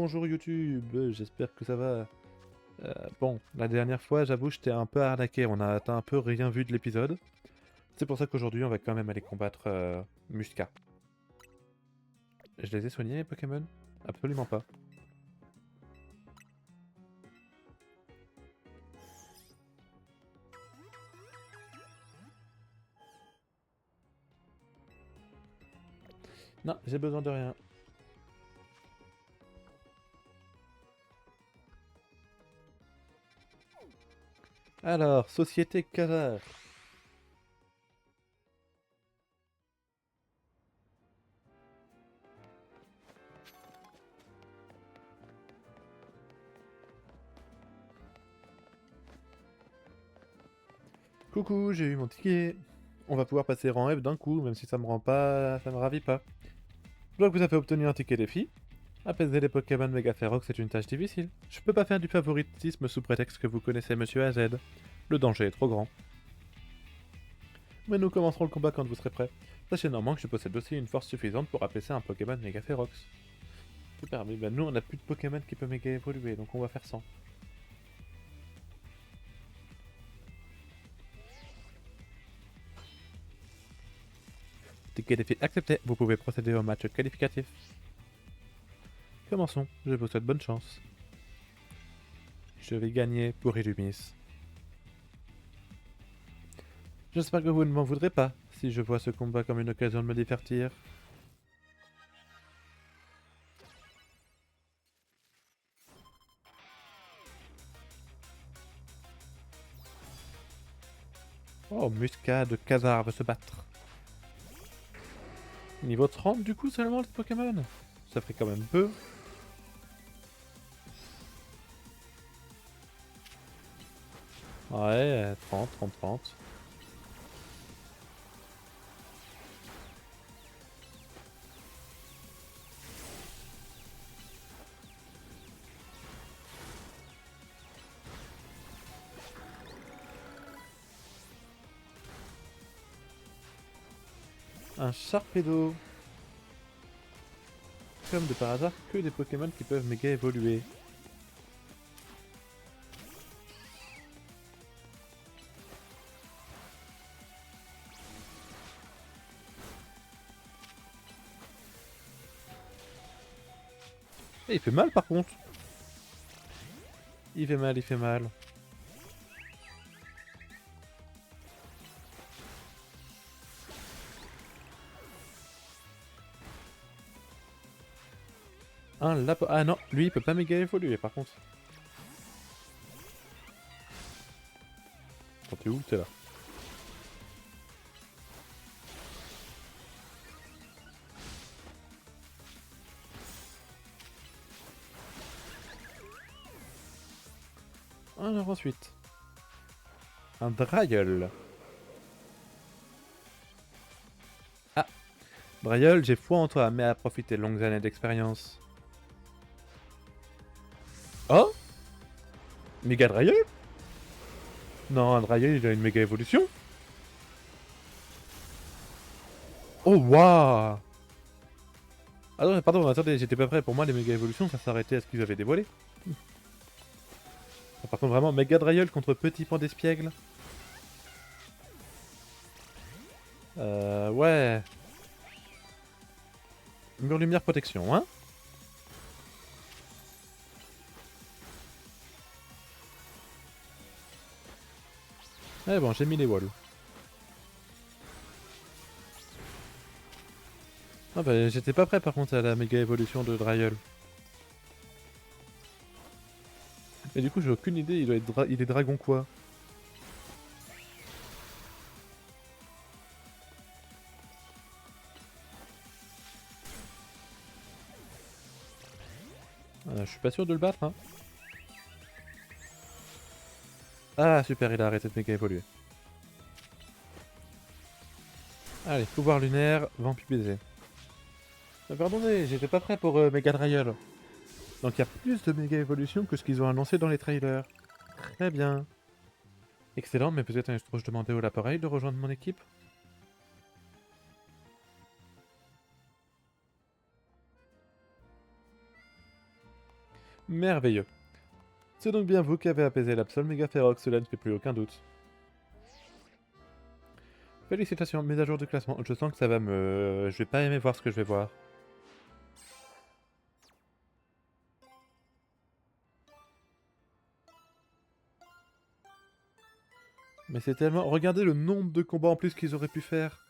Bonjour YouTube, j'espère que ça va. Bon, la dernière fois, j'avoue, j'étais un peu arnaqué, on a un peu rien vu de l'épisode. C'est pour ça qu'aujourd'hui, on va quand même aller combattre Musca. Je les ai soignés, les Pokémon? Absolument pas. Non, j'ai besoin de rien. Alors, Société Kazar. Coucou, j'ai eu mon ticket. On va pouvoir passer rang F d'un coup, même si ça me rend pas... ça me ravit pas. Je vois que vous avez obtenu un ticket défi. Apaiser les Pokémon Mega Ferox c'est une tâche difficile. Je peux pas faire du favoritisme sous prétexte que vous connaissez Monsieur AZ. Le danger est trop grand. Mais nous commencerons le combat quand vous serez prêt. Sachez néanmoins que je possède aussi une force suffisante pour apaiser un Pokémon Mega Ferox. Super, mais ben nous on a plus de Pokémon qui peut méga évoluer, donc on va faire 100. Ticket défi accepté, vous pouvez procéder au match qualificatif. Commençons, je vous souhaite bonne chance. Je vais gagner pour Illumis. J'espère que vous ne m'en voudrez pas, si je vois ce combat comme une occasion de me divertir. Oh, Muscade, Kazar veut se battre. Niveau 30 du coup seulement les Pokémon. Ça ferait quand même peu. Ouais, 30, 30, 30. Un Sharpedo. Comme de par hasard, que des Pokémon qui peuvent méga évoluer. Et il fait mal par contre. Il fait mal, il fait mal. Un Lapo... Ah non, lui il peut pas méga évoluer par contre. Quand t'es où? T'es là. Alors ensuite. Un Draiol. Ah, Draiol, j'ai foi en toi, mais à profiter de longues années d'expérience. Oh, méga Draiol? Non, un Draiol il a une méga évolution. Oh waouh. Ah non, pardon, attendez, j'étais pas prêt. Pour moi, les méga évolutions, ça s'arrêtait à ce qu'ils avaient dévoilé. Par contre, vraiment, méga Draiol contre petit pan d'espiègle. Ouais. Mur lumière protection, hein. Eh bon, j'ai mis les walls. Ah bah, j'étais pas prêt par contre à la méga évolution de Draiol. Et du coup, j'ai aucune idée, il doit être il est dragon quoi? Je suis pas sûr de le battre, hein. Ah, super, il a arrêté de méga évoluer. Allez, pouvoir lunaire, vampi baiser. Pardonnez, j'étais pas prêt pour méga Draiol. Donc il y a plus de méga évolution que ce qu'ils ont annoncé dans les trailers. Très bien. Excellent, mais peut-être je demander au l'appareil de rejoindre mon équipe? Merveilleux. C'est donc bien vous qui avez apaisé l'Absol Megaferox, cela ne fait plus aucun doute. Félicitations, mise à jour du classement. Je sens que ça va me... Je vais pas aimer voir ce que je vais voir. Mais c'est tellement... Regardez le nombre de combats en plus qu'ils auraient pu faire.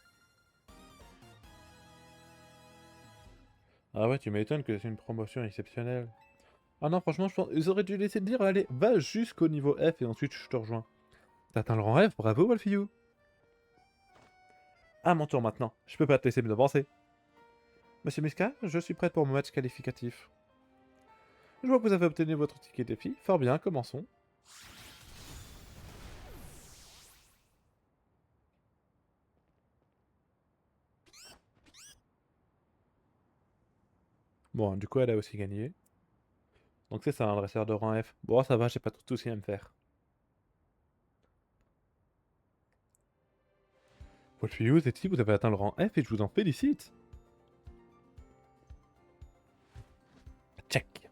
Ah ouais, tu m'étonnes que c'est une promotion exceptionnelle. Ah non, franchement, je pense... Ils auraient dû laisser dire, allez, va jusqu'au niveau F et ensuite je te rejoins. T'as atteint le rang F, bravo Wolfiyou. À mon tour maintenant, je peux pas te laisser me devancer. Monsieur Miska, je suis prête pour mon match qualificatif. Je vois que vous avez obtenu votre ticket défi, fort bien, commençons. Bon, du coup elle a aussi gagné. Donc c'est ça, un dresseur de rang F. Bon, ça va, j'ai pas tout de soucis à me faire. Wolfiyou, Zeti, vous avez atteint le rang F et je vous en félicite. Check.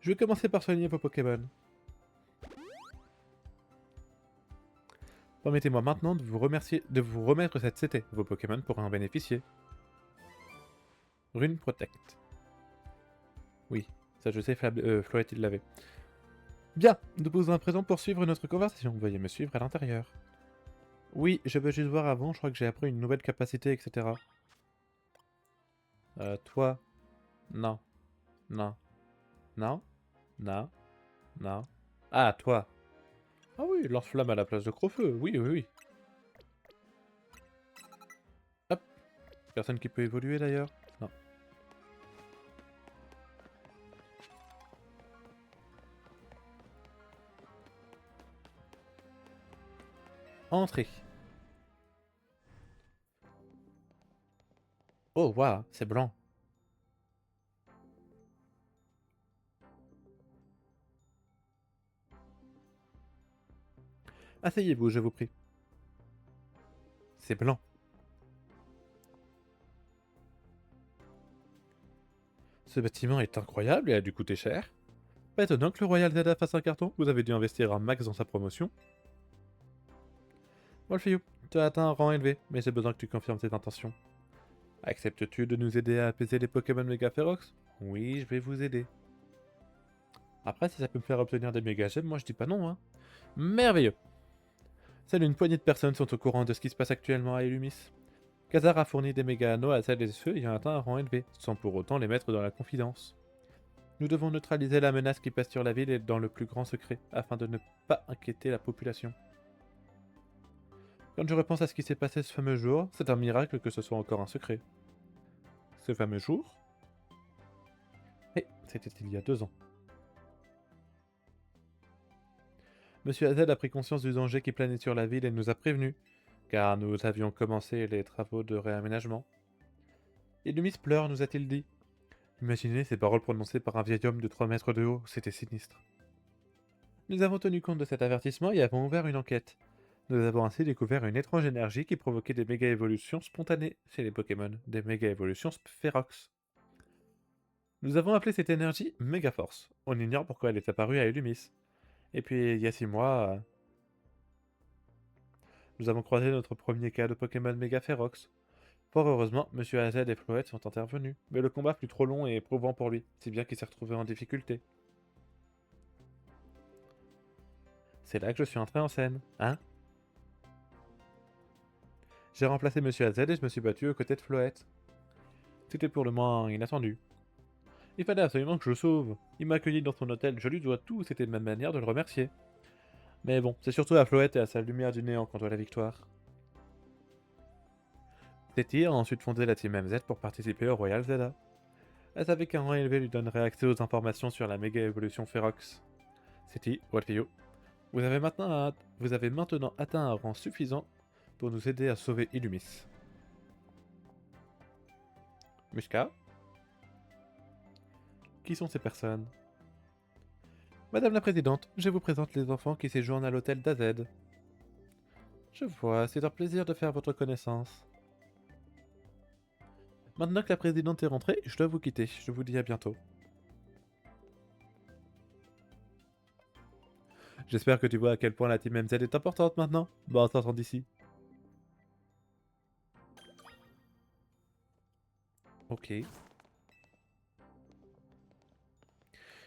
Je vais commencer par soigner vos Pokémon. Permettez-moi maintenant de vous remercier, de vous remettre cette CT. Vos Pokémon pourront en bénéficier. Rune Protect. Oui, ça je sais, Floette il l'avait. Bien, nous pouvons à présent poursuivre notre conversation. Veuillez me suivre à l'intérieur. Oui, je veux juste voir avant, je crois que j'ai appris une nouvelle capacité, etc. Toi. Non. Non. Non. Non. Non. Ah, toi. Ah oui, lance-flamme à la place de Crofeu. Oui, oui, oui. Hop. Personne qui peut évoluer d'ailleurs. Non. Entrée. Oh, waouh, c'est blanc. Asseyez-vous, je vous prie. C'est blanc. Ce bâtiment est incroyable et a dû coûter cher. Pas étonnant que le Royal Zelda fasse un carton, vous avez dû investir un max dans sa promotion. Wolfiyou, tu as atteint un rang élevé, mais j'ai besoin que tu confirmes tes intentions. Acceptes-tu de nous aider à apaiser les Pokémon Mega Ferox? Oui, je vais vous aider. Après, si ça peut me faire obtenir des méga gemmes, moi je dis pas non, hein. Merveilleux. Seule une poignée de personnes sont au courant de ce qui se passe actuellement à Illumis. Khazar a fourni des méga anneaux à celles et ceux ayant atteint un rang élevé, sans pour autant les mettre dans la confidence. Nous devons neutraliser la menace qui pèse sur la ville et dans le plus grand secret, afin de ne pas inquiéter la population. Quand je repense à ce qui s'est passé ce fameux jour, c'est un miracle que ce soit encore un secret. Ce fameux jour? Eh, c'était il y a 2 ans. Monsieur Hazel a pris conscience du danger qui planait sur la ville et nous a prévenus, car nous avions commencé les travaux de réaménagement. Illumis pleure, nous a-t-il dit. Imaginez ces paroles prononcées par un vieil homme de 3 mètres de haut, c'était sinistre. Nous avons tenu compte de cet avertissement et avons ouvert une enquête. Nous avons ainsi découvert une étrange énergie qui provoquait des méga-évolutions spontanées chez les Pokémon, des méga-évolutions Sphérox. Nous avons appelé cette énergie Méga-Force. On ignore pourquoi elle est apparue à Illumis. Et puis, il y a 6 mois, nous avons croisé notre premier cas de Pokémon Méga Ferox. Fort heureusement, Monsieur AZ et Floette sont intervenus, mais le combat fut trop long et éprouvant pour lui, si bien qu'il s'est retrouvé en difficulté. C'est là que je suis entré en scène, hein? J'ai remplacé Monsieur AZ et je me suis battu aux côtés de Floette. C'était pour le moins inattendu. Il fallait absolument que je le sauve. Il m'a accueilli dans son hôtel, je lui dois tout, c'était ma manière de le remercier. Mais bon, c'est surtout à Floette et à sa lumière du néant qu'on doit la victoire. Teti a ensuite fondé la Team MZ pour participer au Royal Zelda. Elle savait qu'un rang élevé lui donnerait accès aux informations sur la méga évolution Ferox. Seti, Wolfiyou, vous avez maintenant atteint un rang suffisant pour nous aider à sauver Illumis. Mushka? Qui sont ces personnes? Madame la Présidente, je vous présente les enfants qui séjournent à l'hôtel d'AZ. Je vois, c'est un plaisir de faire votre connaissance. Maintenant que la présidente est rentrée, je dois vous quitter. Je vous dis à bientôt. J'espère que tu vois à quel point la Team MZ est importante maintenant. Bon, on s'entend d'ici. Ok.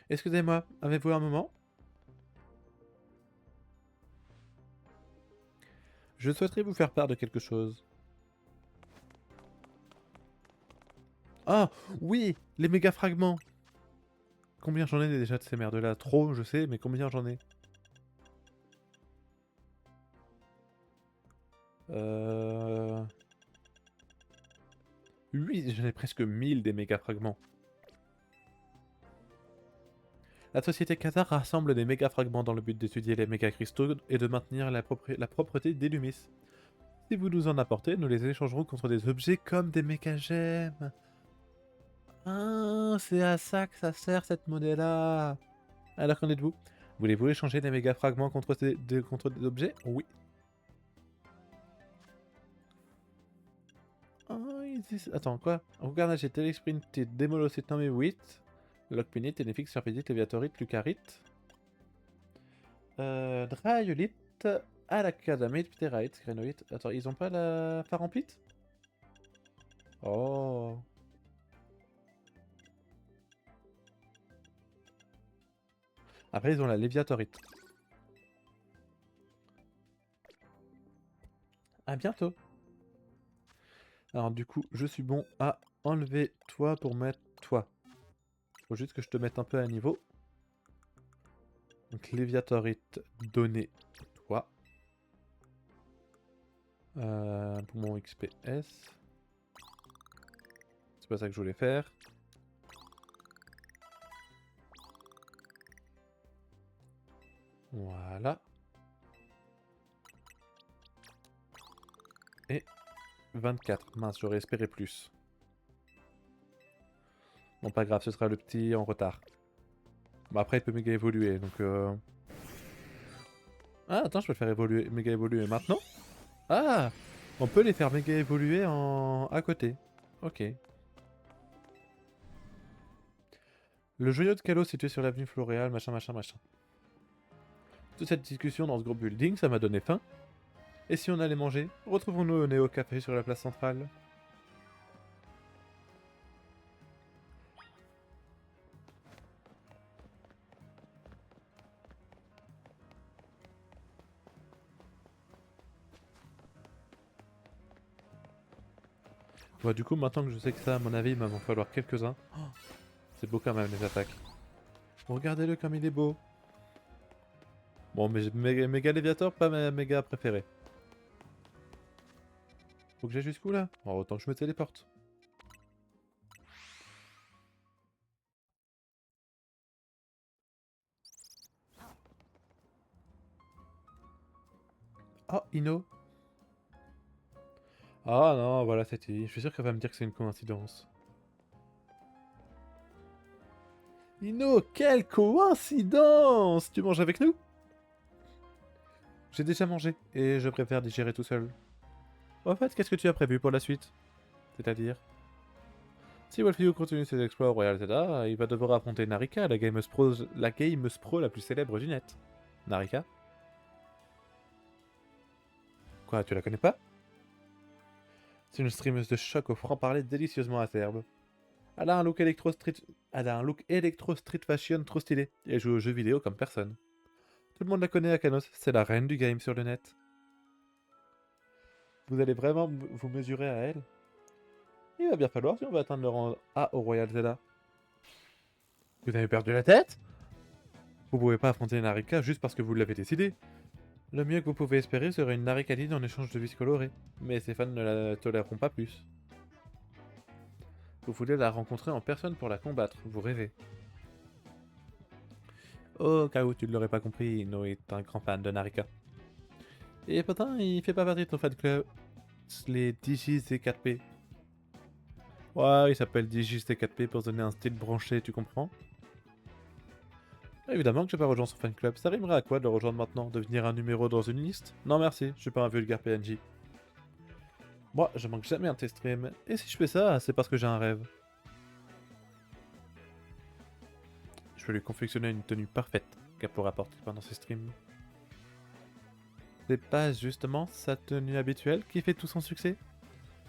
Excusez-moi, avez-vous un moment? Je souhaiterais vous faire part de quelque chose. Ah, oui, les méga fragments. Combien j'en ai déjà de ces merdes-là? Trop, je sais, mais combien j'en ai? Euh... Oui, j'en ai presque 1000 des méga fragments. La société Qatar rassemble des méga fragments dans le but d'étudier les méga cristaux et de maintenir la propreté des Lumis. Si vous nous en apportez, nous les échangerons contre des objets comme des méga gemmes. Ah, c'est à ça que ça sert cette monnaie-là. Alors qu'en êtes-vous? Voulez-vous échanger des méga fragments contre contre des objets? Oui. Attends, quoi? Regarde, Telesprinted, Démolocite nommé 8, Lockpinite, Ténéfix, Serpidite, Léviatorite, Lucarite, Dryolite, Alakadamite, Ptérite, Grénoïte. Attends, ils ont pas la Faramplite? Oh. Après, ils ont la Léviatorite. À bientôt. Alors, du coup, je suis bon à enlever toi pour mettre toi. Faut juste que je te mette un peu à niveau. Donc, Léviatorite, donner toi. Pour mon XPS. C'est pas ça que je voulais faire. Voilà. Et 24. Mince, j'aurais espéré plus. Bon, pas grave, ce sera le petit en retard. Bon, après, il peut méga évoluer, donc... Ah, attends, je peux le faire évoluer, méga évoluer maintenant? Ah! On peut les faire méga évoluer en... à côté. Ok. Le joyau de Calo situé sur l'avenue Floréal, machin, machin, machin. Toute cette discussion dans ce gros building, ça m'a donné faim. Et si on allait manger? Retrouvons-nous au Néo Café sur la place centrale. Bon, du coup, maintenant que je sais que ça, à mon avis, il va m'en falloir quelques-uns. Oh, c'est beau quand même, les attaques. Regardez-le comme il est beau. Bon, mais méga Léviator, pas ma méga préférée. Faut que j'aille jusqu'où là? Bon, autant que je me téléporte. Oh, Ino. Ah non, voilà, c'était. Je suis sûr qu'elle va me dire que c'est une coïncidence. Ino, quelle coïncidence! Tu manges avec nous? J'ai déjà mangé, et je préfère digérer tout seul. En fait, qu'est-ce que tu as prévu pour la suite? C'est-à-dire? Si Wolfio continue ses exploits au Royal Zelda, il va devoir affronter Narika, la gameuse pro la plus célèbre du net. Narika? Quoi, tu la connais pas? C'est une streameuse de choc au franc-parler délicieusement acerbe. Elle a un look électro street fashion trop stylé, et elle joue aux jeux vidéo comme personne. Tout le monde la connaît à Kanos, c'est la reine du game sur le net. Vous allez vraiment vous mesurer à elle? Il va bien falloir si on veut atteindre le rang A au Royal Zelda. Vous avez perdu la tête? Vous pouvez pas affronter Narika juste parce que vous l'avez décidé. Le mieux que vous pouvez espérer serait une Narikadine en échange de vis colorées, mais ses fans ne la toléreront pas plus. Vous voulez la rencontrer en personne pour la combattre, vous rêvez. Oh, cas où tu ne l'aurais pas compris, Ino est un grand fan de Narika. Et pourtant, il fait pas partie de ton fan club. Les DJZ4P. Ouais, il s'appelle DJZ4P pour se donner un style branché, tu comprends? Évidemment que j'ai pas rejoint son fan club. Ça rimerait à quoi de le rejoindre maintenant? Devenir un numéro dans une liste? Non merci, je suis pas un vulgaire PNJ. Moi, je manque jamais un de tes streams. Et si je fais ça, c'est parce que j'ai un rêve. Je vais lui confectionner une tenue parfaite qu'elle pourra porter pendant ses streams. C'est pas justement sa tenue habituelle qui fait tout son succès?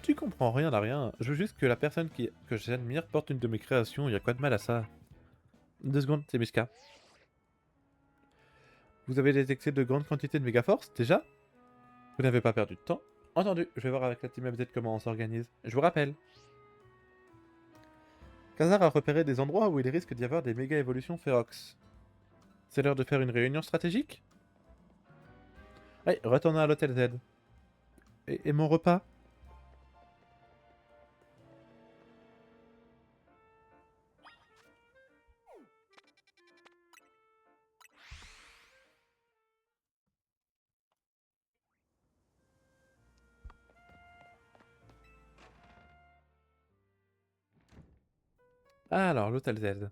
Tu comprends rien à rien. Je veux juste que la personne que j'admire porte une de mes créations. Y a quoi de mal à ça? 2 secondes, c'est Mishka. Vous avez détecté de grandes quantités de Megaforce, déjà? Vous n'avez pas perdu de temps? Entendu, je vais voir avec la team MZ comment on s'organise. Je vous rappelle. Kazar a repéré des endroits où il risque d'y avoir des méga évolutions férox. C'est l'heure de faire une réunion stratégique? Allez, retournons à l'hôtel Z. Et mon repas? Alors, l'hôtel Z.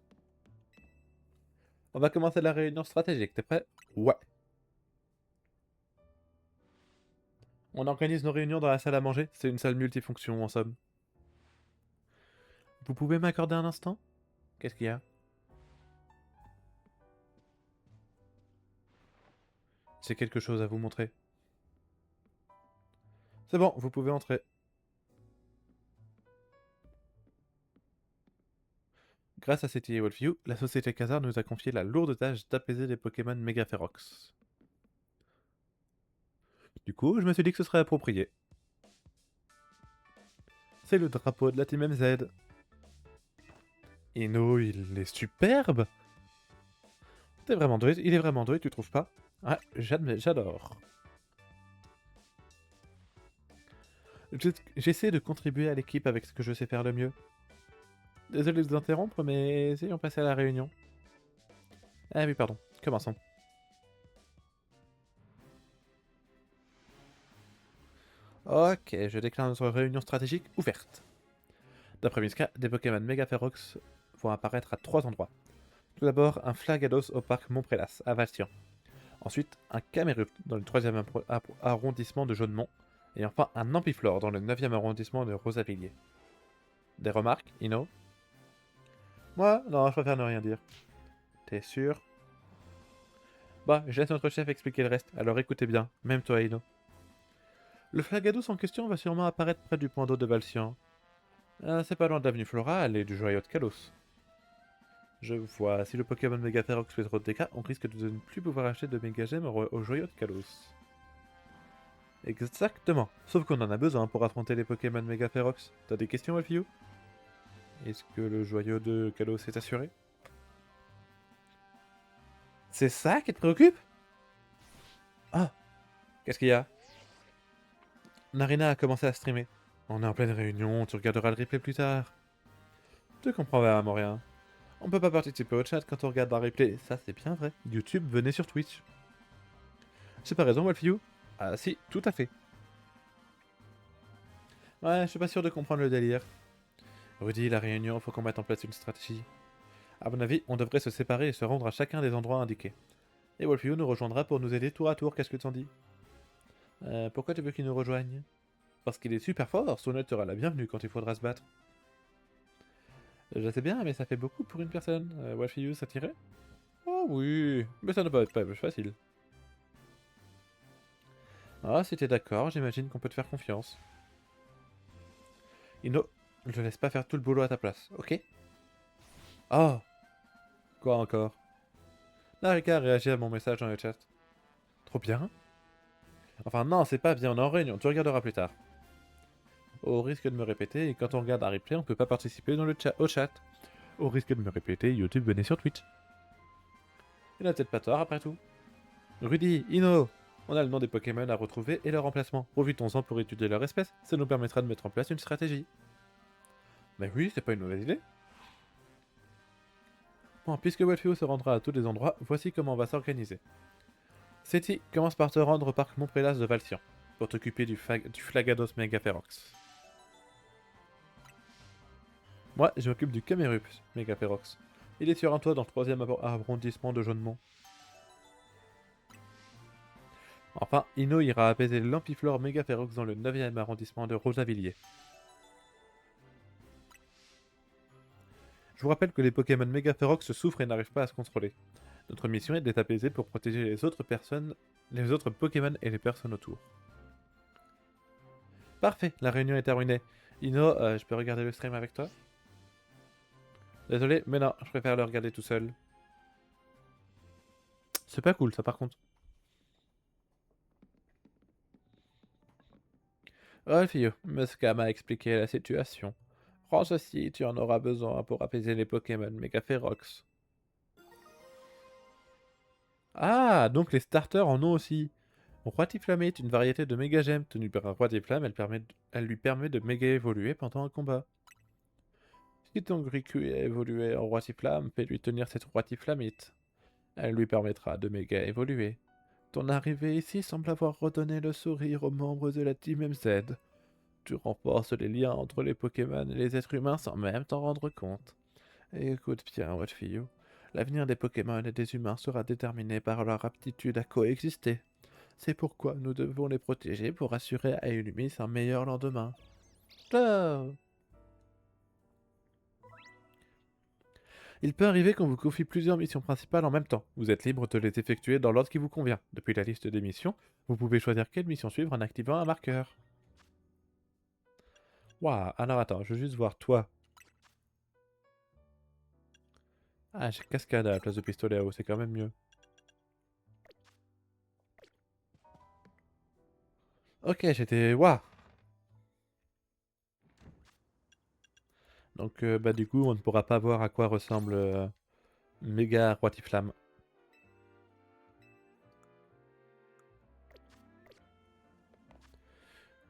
On va commencer la réunion stratégique, t'es prêt? Ouais. On organise nos réunions dans la salle à manger, c'est une salle multifonction en somme. Vous pouvez m'accorder un instant? Qu'est-ce qu'il y a? J'ai quelque chose à vous montrer. C'est bon, vous pouvez entrer. Grâce à City et Wolfview, la société Kazar nous a confié la lourde tâche d'apaiser les Pokémon méga férox. Du coup, je me suis dit que ce serait approprié. C'est le drapeau de la Team MZ. Ino, il est superbe. T'es vraiment doué, il est vraiment doué, tu trouves pas? Ah, j'admets, j'adore. J'essaie de contribuer à l'équipe avec ce que je sais faire le mieux. Désolé de vous interrompre, mais essayons de passer à la réunion. Ah oui, pardon, commençons. Ok, je déclare notre réunion stratégique ouverte. D'après Miska, des Pokémon méga férox vont apparaître à 3 endroits. Tout d'abord, un Flagados au parc Montprélas, à Valcian. Ensuite, un Camerupt dans le 3e arrondissement de Jaunemont. Et enfin, un Ampiflore dans le 9e arrondissement de Rosavilliers. Des remarques, Ino? Moi, non, je préfère ne rien dire. T'es sûr? Bah, je laisse notre chef expliquer le reste, alors écoutez bien, même toi, Ino. Le Flagados en question va sûrement apparaître près du point d'eau de Valcian. C'est pas loin de l'avenue Floral et du joyau de Kalos. Je vois, si le Pokémon Mega Ferox fait trop de dégâts, on risque de ne plus pouvoir acheter de Mega Gem au joyau de Kalos. Exactement, sauf qu'on en a besoin pour affronter les Pokémon Mega Ferox. T'as des questions, Alfio? Est-ce que le joyau de Kalos est assuré? C'est ça qui te préoccupe? Ah, qu'est-ce qu'il y a? Narina a commencé à streamer. On est en pleine réunion, tu regarderas le replay plus tard. Tu comprends vraiment rien. On peut pas participer au chat quand on regarde un replay, ça c'est bien vrai. YouTube, venez sur Twitch. J'ai pas raison, Wolfview? Ah si, tout à fait. Ouais, je suis pas sûr de comprendre le délire. Rudy, la réunion, faut qu'on mette en place une stratégie. À mon avis, on devrait se séparer et se rendre à chacun des endroits indiqués. Et Wolfview nous rejoindra pour nous aider tour à tour, qu'est-ce que t'en dis? Pourquoi tu veux qu'il nous rejoigne? Parce qu'il est super fort, son aide sera la bienvenue quand il faudra se battre. Je sais bien, mais ça fait beaucoup pour une personne. Wolfview, ça tirait? Oh oui, mais ça ne va être pas facile. Ah, si t'es d'accord, j'imagine qu'on peut te faire confiance. Ino, je laisse pas faire tout le boulot à ta place, ok? Oh! Quoi encore? Narika a réagi à mon message dans le chat. Trop bien? Enfin non, c'est pas bien, on est en réunion, tu regarderas plus tard. Au risque de me répéter, et quand on regarde un replay, on peut pas participer au chat. Au risque de me répéter, YouTube venait sur Twitch. Il n'a peut-être pas tort après tout. Rudy, Ino, on a le nom des Pokémon à retrouver et leur emplacement. Profitons-en pour étudier leur espèce, ça nous permettra de mettre en place une stratégie. Mais oui, c'est pas une mauvaise idée. Bon, puisque Wolfio se rendra à tous les endroits, voici comment on va s'organiser. Seti, commence par te rendre au parc Montprélas de Valcian, pour t'occuper du Flagados Mega Ferox. Moi, je m'occupe du Camerupt Mega Ferox. Il est sur un toit dans le 3e arrondissement de Jaunemont. Enfin, Ino ira apaiser l'Ampiflore Mégaférox dans le 9e arrondissement de Rosavilliers. Je vous rappelle que les Pokémon Mégaférox souffrent et n'arrivent pas à se contrôler. Notre mission est d'être apaisé pour protéger les autres personnes, les autres Pokémon et les personnes autour. Parfait, la réunion est terminée. Ino, je peux regarder le stream avec toi? Désolé, mais non, je préfère le regarder tout seul. C'est pas cool ça par contre. Rolfio, Musca m'a expliqué la situation. Prends ceci, tu en auras besoin pour apaiser les Pokémon Mégaférox. Ah, donc les starters en ont aussi. Roitiflammé est une variété de Mégagemme. Tenue par un Roitiflamme, elle lui permet de méga évoluer pendant un combat. Si ton Riku a évolué en Roitiflamme, fais-lui tenir cette Roitiflammite. Elle lui permettra de méga évoluer. Ton arrivée ici semble avoir redonné le sourire aux membres de la Team MZ. Tu renforces les liens entre les Pokémon et les êtres humains sans même t'en rendre compte. Et écoute bien, Watfio, l'avenir des Pokémon et des humains sera déterminé par leur aptitude à coexister. C'est pourquoi nous devons les protéger pour assurer à Illumis un meilleur lendemain. Oh. Il peut arriver qu'on vous confie plusieurs missions principales en même temps. Vous êtes libre de les effectuer dans l'ordre qui vous convient. Depuis la liste des missions, vous pouvez choisir quelle mission suivre en activant un marqueur. Waouh, alors attends, je veux juste voir toi. Ah, j'ai cascade à la place de pistolet à eau, c'est quand même mieux. Ok, j'étais... Waouh. Donc, bah du coup, on ne pourra pas voir à quoi ressemble Méga Roitiflamme.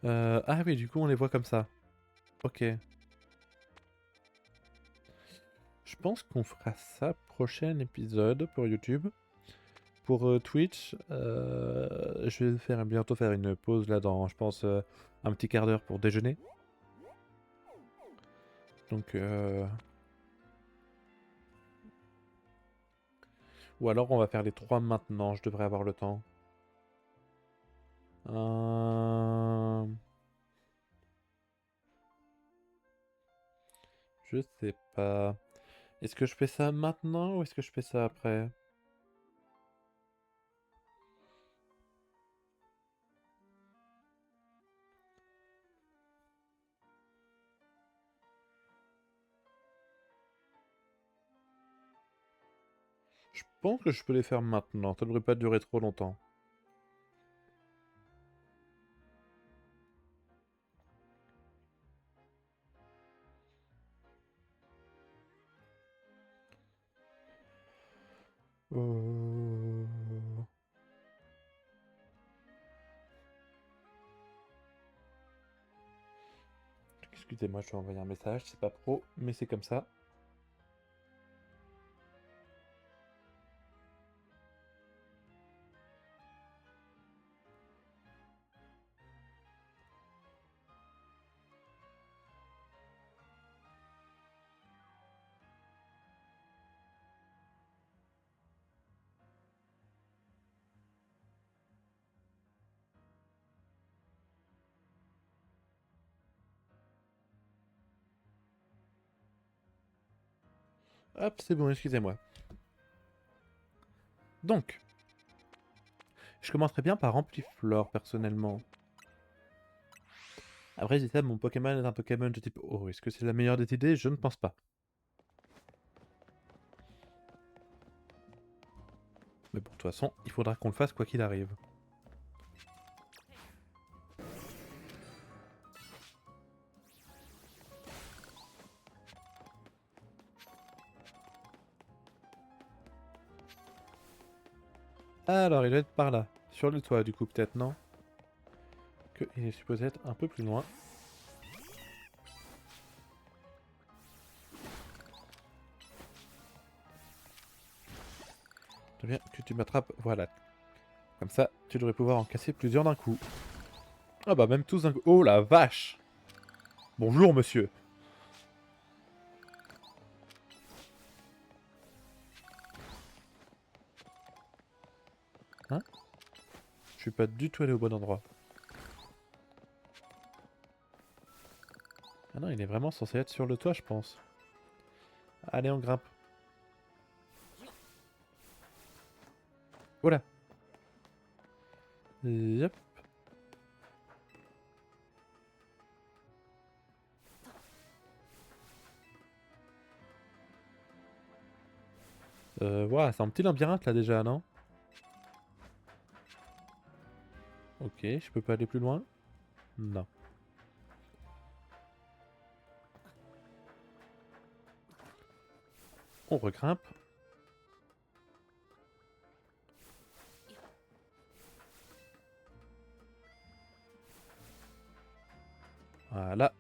Ah oui, du coup, on les voit comme ça. Ok. Je pense qu'on fera ça prochain épisode pour YouTube. Pour Twitch, je vais bientôt faire une pause là dans, je pense, un petit quart d'heure pour déjeuner. Donc, ou alors on va faire les trois maintenant, je devrais avoir le temps. Je sais pas. Est-ce que je fais ça maintenant ou est-ce que je fais ça après? Je pense que je peux les faire maintenant, ça devrait pas durer trop longtemps. Euh, Excusez-moi, je vais envoyer un message, c'est pas pro, mais c'est comme ça. Hop, c'est bon, excusez-moi. Donc, je commencerai bien par Ampliflore, personnellement. Après, je dis ça, mon Pokémon est un Pokémon de type eau. Est-ce que c'est la meilleure des idées? Je ne pense pas. Mais bon, de toute façon, il faudra qu'on le fasse quoi qu'il arrive. Alors, il doit être par là. Sur le toit, du coup, peut-être, non? Il est supposé être un peu plus loin. Très bien, que tu m'attrapes. Voilà. Comme ça, tu devrais pouvoir en casser plusieurs d'un coup. Ah bah, même tous d'un coup. Oh la vache! Bonjour, monsieur. Hein? suis pas du tout allé au bon endroit. Ah non, il est vraiment censé être sur le toit, je pense. Allez, on grimpe. Voilà. Yep. Voilà, c'est un petit labyrinthe là déjà, non? Ok, je peux pas aller plus loin? Non. On regrimpe. Voilà.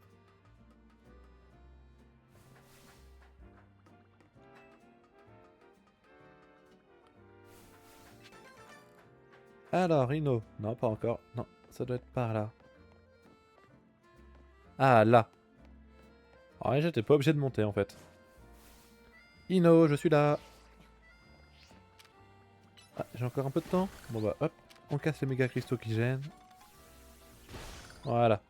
Alors, Ino. Non, pas encore. Non, ça doit être par là. Ah, là. Ah, ouais, j'étais pas obligé de monter en fait. Ino, je suis là. Ah, j'ai encore un peu de temps. Bon bah hop, on casse les méga cristaux qui gênent. Voilà.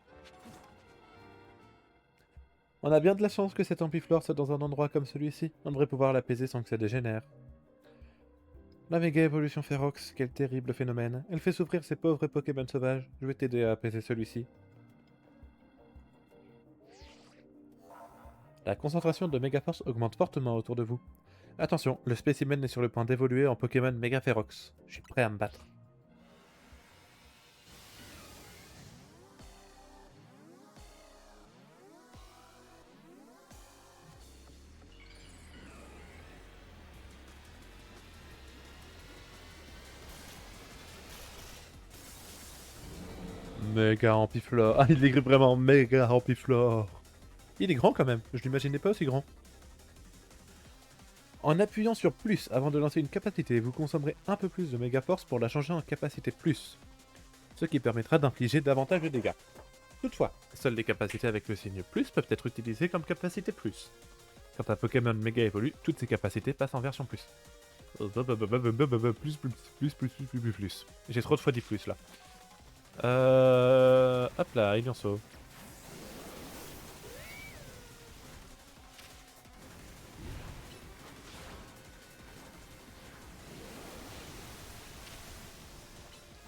On a bien de la chance que cette ampiflore soit dans un endroit comme celui-ci. On devrait pouvoir l'apaiser sans que ça dégénère. La méga évolution Ferox, quel terrible phénomène. Elle fait souffrir ces pauvres Pokémon sauvages. Je vais t'aider à apaiser celui-ci. La concentration de méga force augmente fortement autour de vous. Attention, le spécimen est sur le point d'évoluer en Pokémon méga Ferox. Je suis prêt à me battre. Méga ampiflore. Ah, il est vraiment méga ampiflore. Il est grand quand même. Je l'imaginais pas aussi grand. En appuyant sur plus avant de lancer une capacité, vous consommerez un peu plus de méga force pour la changer en capacité plus, ce qui permettra d'infliger davantage de dégâts. Toutefois, seules les capacités avec le signe plus peuvent être utilisées comme capacité plus. Quand un Pokémon méga évolue, toutes ses capacités passent en version plus. Plus. J'ai trop de fois dit plus là. Hop là, il en sauve.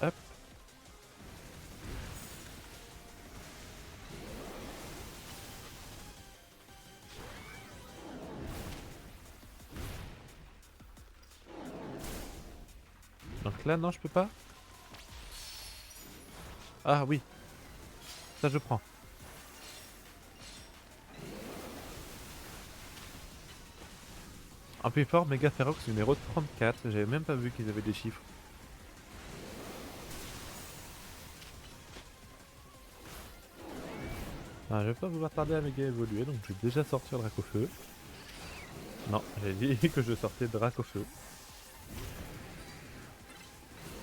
Hop. Donc là, non, je peux pas. Ah oui, ça je prends. Un plus fort, Mega Ferox numéro 34. J'avais même pas vu qu'ils avaient des chiffres. Ah, je vais pas vouloir tarder à méga évoluer, donc je vais déjà sortir Dracofeu. Non, j'ai dit que je sortais Dracofeu.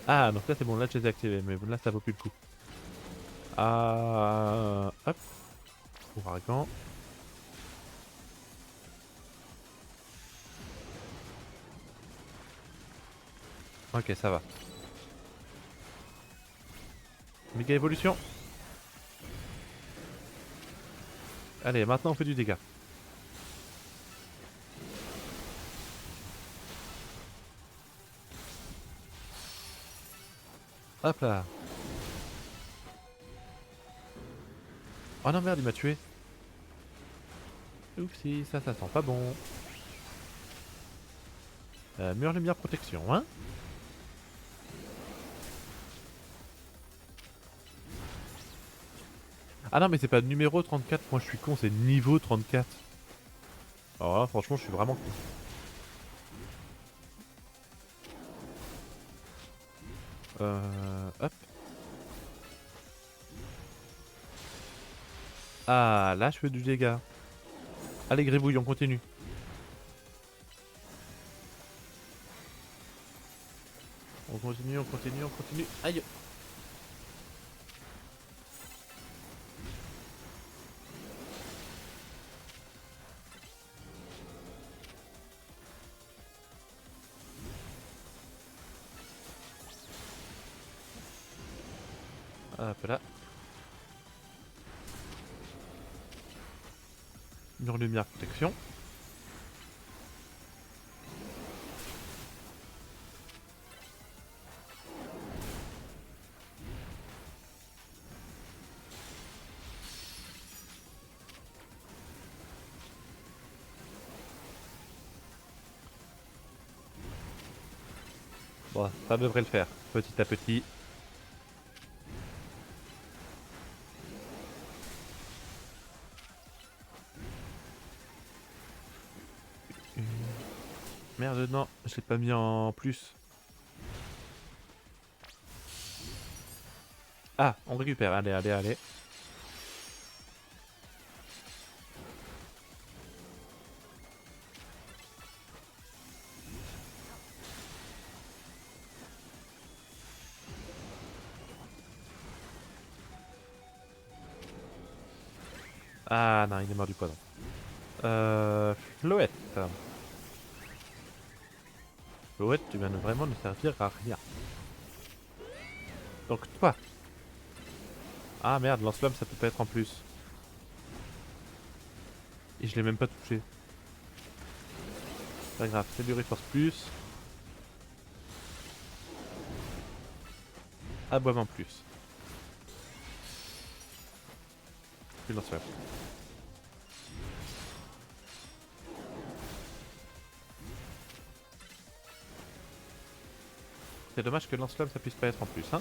Ah, donc là c'est bon, là je les ai activés, mais là ça vaut plus le coup. Ah, hop. Ouragan. Ok, ça va. Méga évolution. Allez, maintenant on fait du dégât. Hop là. Oh non merde, il m'a tué. Oupsie, ça sent pas bon. Mur lumière protection, hein. Ah non mais c'est pas numéro 34, moi je suis con, c'est niveau 34. Alors là franchement je suis vraiment con. Hop. Ah là je fais du dégât. Allez gribouille, on continue. On continue, on continue, on continue. Aïe. Hop là. Mur lumière protection. Bon, ça devrait le faire, petit à petit. Merde, non, je l'ai pas mis en plus. Ah, on récupère, allez, allez, allez. Ah non, il est mort du poison. Floette. Floette, tu viens de vraiment ne servir à rien. Donc toi. Ah merde, lance-flamme ça peut pas être en plus. Et je l'ai même pas touché. Pas grave, c'est du reforce plus. Aboiement plus. Plus lance-flamme. C'est dommage que lance-flamme ça puisse pas être en plus, hein.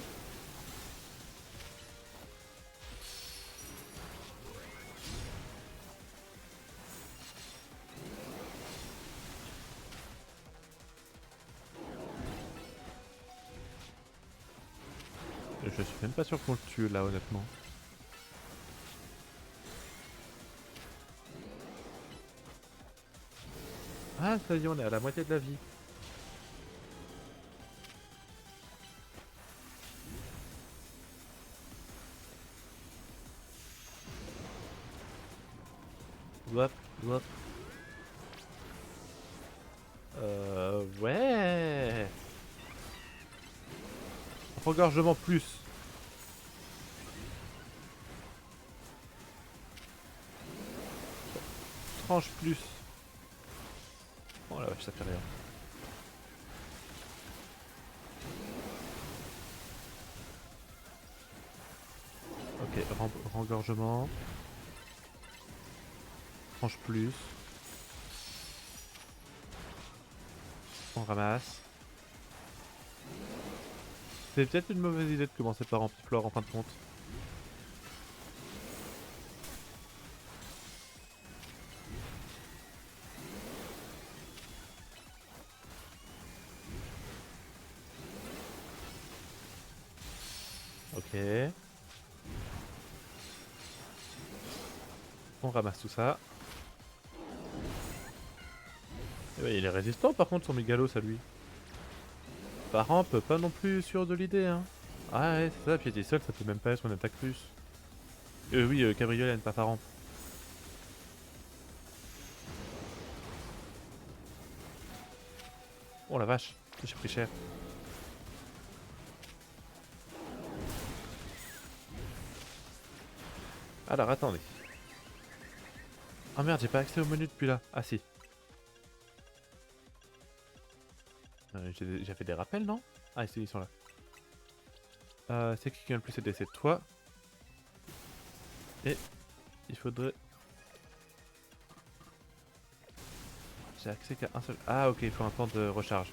Je suis même pas sûr qu'on le tue là, honnêtement. Ah, ça y est, on est à la moitié de la vie. Zouap, zouap. Ouais. Regorgement plus. Tranche plus. Oh la vache, ça fait rien. Ok, rengorgement. Tranche plus. On ramasse. C'est peut-être une mauvaise idée de commencer par Ampiflore en fin de compte. Ok. On ramasse tout ça. Et ouais, il est résistant par contre son mégalo ça lui. Par rampe, pas non plus sûr de l'idée hein. Ah ouais c'est ça, puis il seul ça peut même pas être une attaque plus. Oui, cabriolet pas par rampe. Oh la vache, j'ai pris cher. Alors attendez. Ah merde, j'ai pas accès au menu depuis là. Ah si. J'ai fait des rappels non? Ah si, ils sont là. C'est qui a le plus aidé? C'est toi. Et il faudrait... J'ai accès qu'à un seul... Ah ok, il faut un temps de recharge.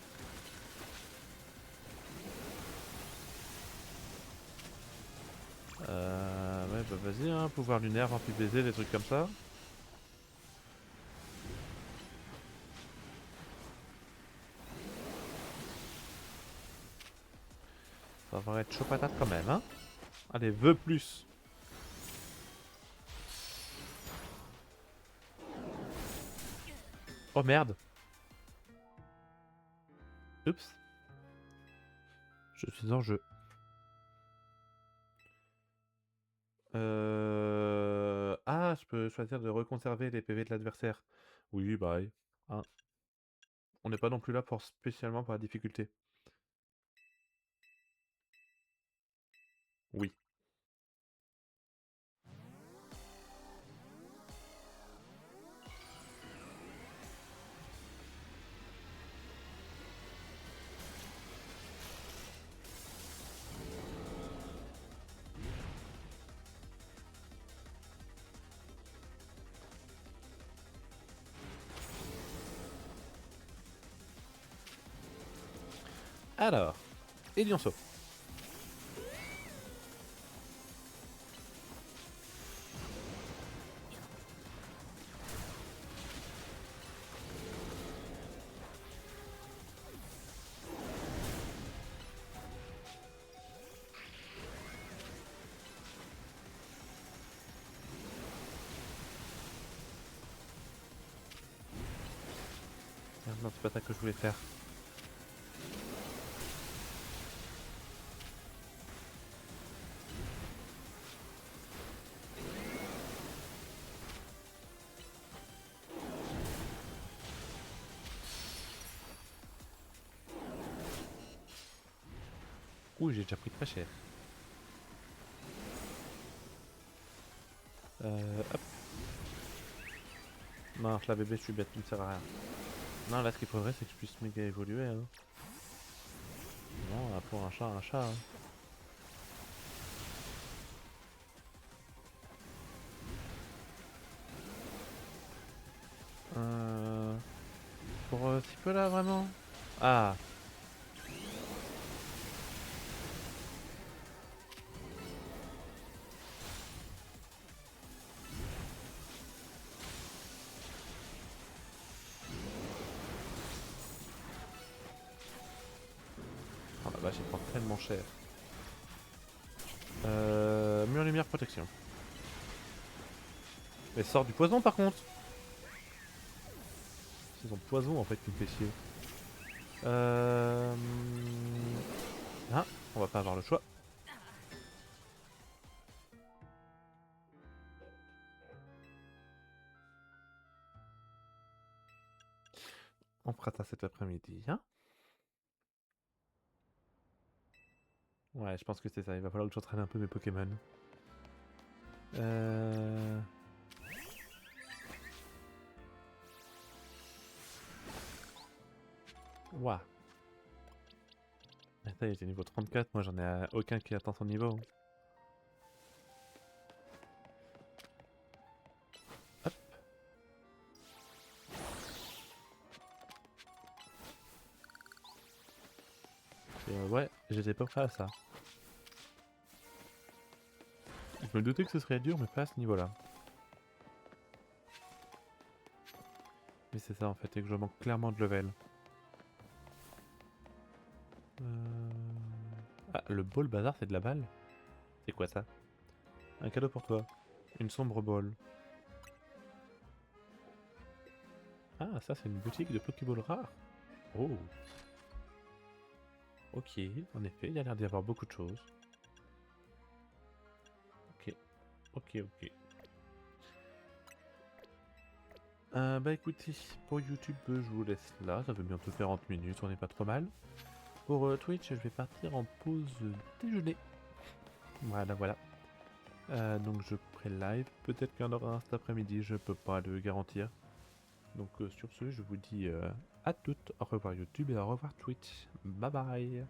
Ouais bah vas-y hein, pouvoir lunaire, vampire baiser, des trucs comme ça. Ça va être chaud patate quand même hein. Allez, veux plus. Oh merde. Oups. Je suis en jeu. Ah, je peux choisir de reconserver les PV de l'adversaire. Oui, bah oui. Hein. On n'est pas non plus là pour spécialement pour la difficulté. Oui. Alors, et Lionceau. Non, c'est pas ça que je voulais faire. Ouh, j'ai déjà pris très cher. Hop. Non, la bébé, je suis bête, tu me sert à rien. Non, là, ce qu'il faudrait, c'est que je puisse méga évoluer. Hein. Non, pour un chat, un chat. Hein. Pour si peu là, vraiment. Ah. Oh la vache, il prend tellement cher. Mur lumière protection. Mais sort du poison par contre. C'est son poison en fait qui me fait chier. Ah, on va pas avoir le choix. On fera ça cet après-midi, hein. Ouais, je pense que c'est ça. Il va falloir que j'entraîne un peu mes Pokémon. Ouah. Ça y est, j'ai niveau 34. Moi, j'en ai aucun qui atteint son niveau. Hop. Ouais, j'étais pas prêt à ça. Je me doutais que ce serait dur, mais pas à ce niveau-là. Mais c'est ça en fait, et que je manque clairement de level. Ah, le ball bazar, c'est de la balle? C'est quoi ça? Un cadeau pour toi. Une sombre ball. Ah, ça c'est une boutique de Pokéball rares. Oh. Ok, en effet, il y a l'air d'y avoir beaucoup de choses. Ok, ok. Bah écoutez, pour YouTube, je vous laisse là. Ça fait bientôt 40 minutes, on n'est pas trop mal. Pour Twitch, je vais partir en pause déjeuner. Voilà. Donc je ferai le live. Peut-être qu'il y en aura un cet après-midi, je peux pas le garantir. Donc sur ce, je vous dis à toutes, au revoir YouTube et au revoir Twitch. Bye bye.